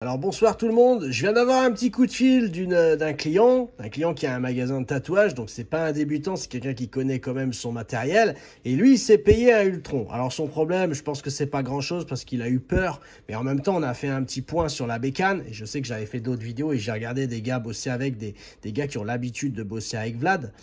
Alors bonsoir tout le monde, je viens d'avoir un petit coup de fil d'un client qui a un magasin de tatouage, donc c'est pas un débutant, c'est quelqu'un qui connaît quand même son matériel, et lui il s'est payé un Ultron. Alors son problème, je pense que c'est pas grand chose parce qu'il a eu peur, mais en même temps on a fait un petit point sur la bécane, et je sais que j'avais fait d'autres vidéos et j'ai regardé des gars bosser avec, des gars qui ont l'habitude de bosser avec Vlad,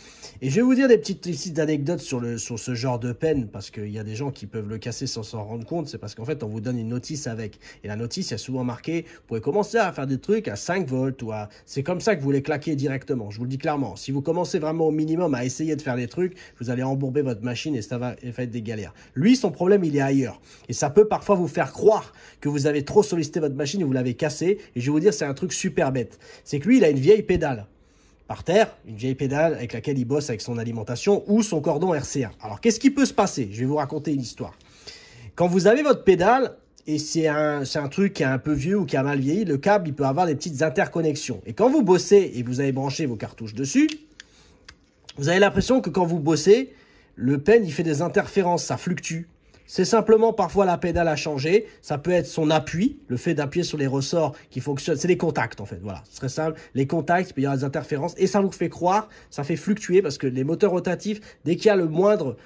et je vais vous dire des petites anecdotes sur ce genre de peine, parce qu'il y a des gens qui peuvent le casser sans s'en rendre compte, c'est parce qu'en fait on vous donne une notice avec, et la notice il y a souvent marqué vous pouvez commencer à faire des trucs à 5 volts ou à... C'est comme ça que vous les claquez directement, je vous le dis clairement. Si vous commencez vraiment au minimum à essayer de faire des trucs, vous allez embourber votre machine et ça va être des galères. Lui, son problème, il est ailleurs. Et ça peut parfois vous faire croire que vous avez trop sollicité votre machine et vous l'avez cassée. Et je vais vous dire, c'est un truc super bête. C'est que lui, il a une vieille pédale par terre, une vieille pédale avec laquelle il bosse avec son alimentation ou son cordon RCA. Alors, qu'est-ce qui peut se passer? Je vais vous raconter une histoire. Quand vous avez votre pédale, et c'est un truc qui est un peu vieux ou qui a mal vieilli, le câble, il peut avoir des petites interconnexions. Et quand vous bossez et vous avez branché vos cartouches dessus, vous avez l'impression que quand vous bossez, le pen, il fait des interférences, ça fluctue. C'est simplement parfois la pédale a changé. Ça peut être son appui, le fait d'appuyer sur les ressorts qui fonctionnent. C'est les contacts en fait, voilà. C'est très simple. Les contacts, il peut y avoir des interférences et ça vous fait croire, ça fait fluctuer parce que les moteurs rotatifs, dès qu'il y a le moindre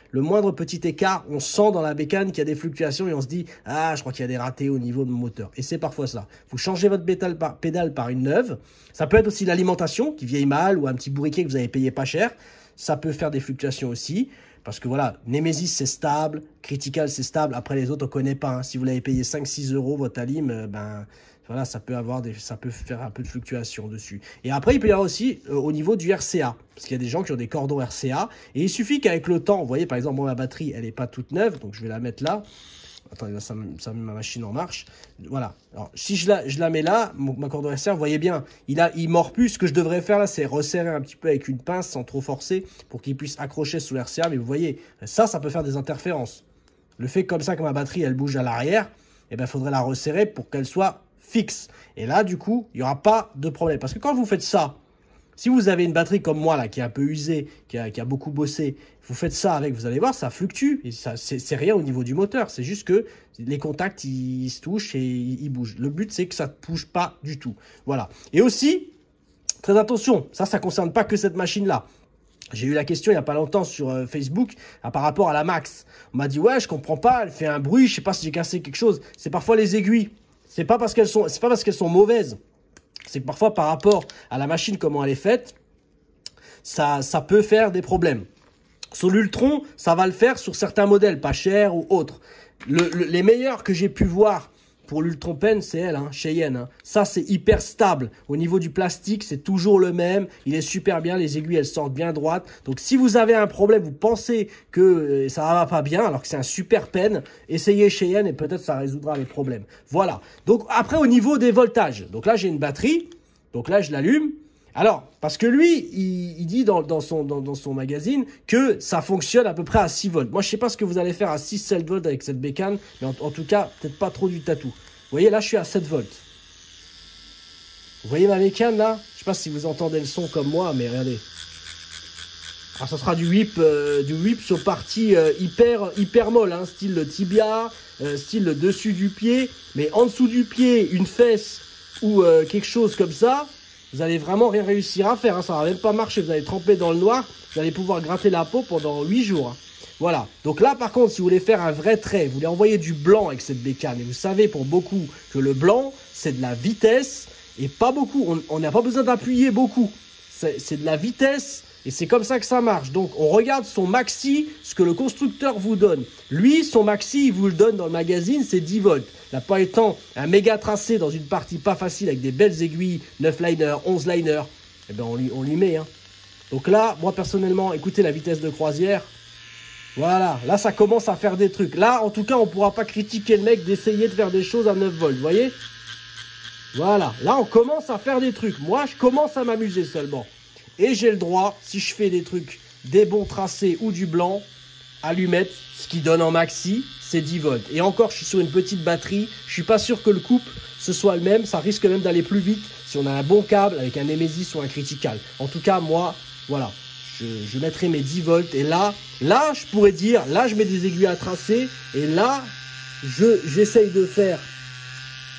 petit écart, on sent dans la bécane qu'il y a des fluctuations et on se dit « Ah, je crois qu'il y a des ratés au niveau de mon moteur ». Et c'est parfois ça. Vous changez votre pédale par une neuve. Ça peut être aussi l'alimentation qui vieillit mal ou un petit bourriquet que vous avez payé pas cher. Ça peut faire des fluctuations aussi. Parce que voilà, Nemesis c'est stable, Critical c'est stable, après les autres on connaît pas. Hein. Si vous l'avez payé 5-6 euros votre alim, ben voilà, ça peut faire un peu de fluctuation dessus. Et après il peut y avoir aussi au niveau du RCA, parce qu'il y a des gens qui ont des cordons RCA, et il suffit qu'avec le temps, vous voyez par exemple moi ma batterie elle est pas toute neuve, donc je vais la mettre là. Attendez, ça met ma machine en marche. Voilà. Alors, si je la mets là, ma corde RCA, vous voyez bien, il mord plus. Ce que je devrais faire là, c'est resserrer un petit peu avec une pince sans trop forcer pour qu'il puisse accrocher sous l'RCA. Mais vous voyez, ça peut faire des interférences. Le fait comme ça que ma batterie, elle bouge à l'arrière, eh ben, faudrait la resserrer pour qu'elle soit fixe. Et là, du coup, il n'y aura pas de problème. Parce que quand vous faites ça, si vous avez une batterie comme moi, là, qui est un peu usée, qui a beaucoup bossé, vous faites ça avec, vous allez voir, ça fluctue. Et ça, c'est rien au niveau du moteur. C'est juste que les contacts, ils se touchent et ils bougent. Le but, c'est que ça ne bouge pas du tout. Voilà. Et aussi, très attention, ça concerne pas que cette machine-là. J'ai eu la question il n'y a pas longtemps sur Facebook par rapport à la Max. On m'a dit, ouais, je comprends pas, elle fait un bruit, je sais pas si j'ai cassé quelque chose. C'est parfois les aiguilles. C'est pas parce qu'elles sont mauvaises. C'est que parfois, par rapport à la machine, comment elle est faite, ça peut faire des problèmes. Sur l'Ultron, ça va le faire sur certains modèles, pas chers ou autres. Les meilleurs que j'ai pu voir pour l'Ultron Pen, c'est elle, Cheyenne. Hein. Ça, c'est hyper stable. Au niveau du plastique, c'est toujours le même. Il est super bien. Les aiguilles, elles sortent bien droites. Donc, si vous avez un problème, vous pensez que ça va pas bien, alors que c'est un super pen, essayez Cheyenne et peut-être ça résoudra les problèmes. Voilà. Donc, après, au niveau des voltages. Donc là, j'ai une batterie. Donc là, je l'allume. Alors, parce que lui, il dit dans son magazine que ça fonctionne à peu près à 6 volts. Moi, je sais pas ce que vous allez faire à 6-7 volts avec cette bécane, mais en tout cas, peut-être pas trop du tatou. Vous voyez, là, je suis à 7 volts. Vous voyez ma bécane, là? Je sais pas si vous entendez le son comme moi, mais regardez. Alors, ça sera du whip sur partie hyper molle, hein, style le tibia, style le dessus du pied, mais en dessous du pied, une fesse ou quelque chose comme ça. Vous allez vraiment rien réussir à faire, hein. Ça va même pas marcher, vous allez tremper dans le noir, vous allez pouvoir gratter la peau pendant 8 jours. Hein. Voilà, donc là par contre, si vous voulez faire un vrai trait, vous voulez envoyer du blanc avec cette bécane, et vous savez pour beaucoup que le blanc, c'est de la vitesse, et pas beaucoup, on n'a pas besoin d'appuyer beaucoup, c'est de la vitesse, et c'est comme ça que ça marche. Donc on regarde son maxi, ce que le constructeur vous donne. Lui, son maxi, il vous le donne dans le magazine, c'est 10 volts. La pas étant un méga tracé dans une partie pas facile avec des belles aiguilles, 9 liners, 11 liners, eh ben on lui met. Hein. Donc là, moi personnellement, écoutez la vitesse de croisière. Voilà, là ça commence à faire des trucs. Là, en tout cas, on ne pourra pas critiquer le mec d'essayer de faire des choses à 9 volts, vous voyez? Voilà, là on commence à faire des trucs. Moi, je commence à m'amuser seulement. Et j'ai le droit, si je fais des trucs, des bons tracés ou du blanc, à lui mettre ce qui donne en maxi, c'est 10 volts. Et encore, je suis sur une petite batterie. Je suis pas sûr que le couple, ce soit le même. Ça risque même d'aller plus vite si on a un bon câble avec un Nemesis ou un Critical. En tout cas, moi, voilà, je mettrai mes 10 volts. Et là, je pourrais dire, là, je mets des aiguilles à tracer. Et là, j'essaye de faire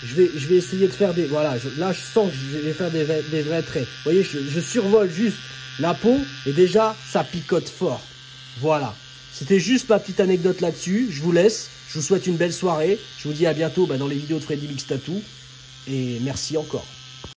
je vais essayer de faire des... Voilà, là, je sens que je vais faire des vrais traits. Vous voyez, je survole juste la peau et déjà, ça picote fort. Voilà. C'était juste ma petite anecdote là-dessus. Je vous laisse. Je vous souhaite une belle soirée. Je vous dis à bientôt dans les vidéos de Freddy Mix Tattoo. Et merci encore.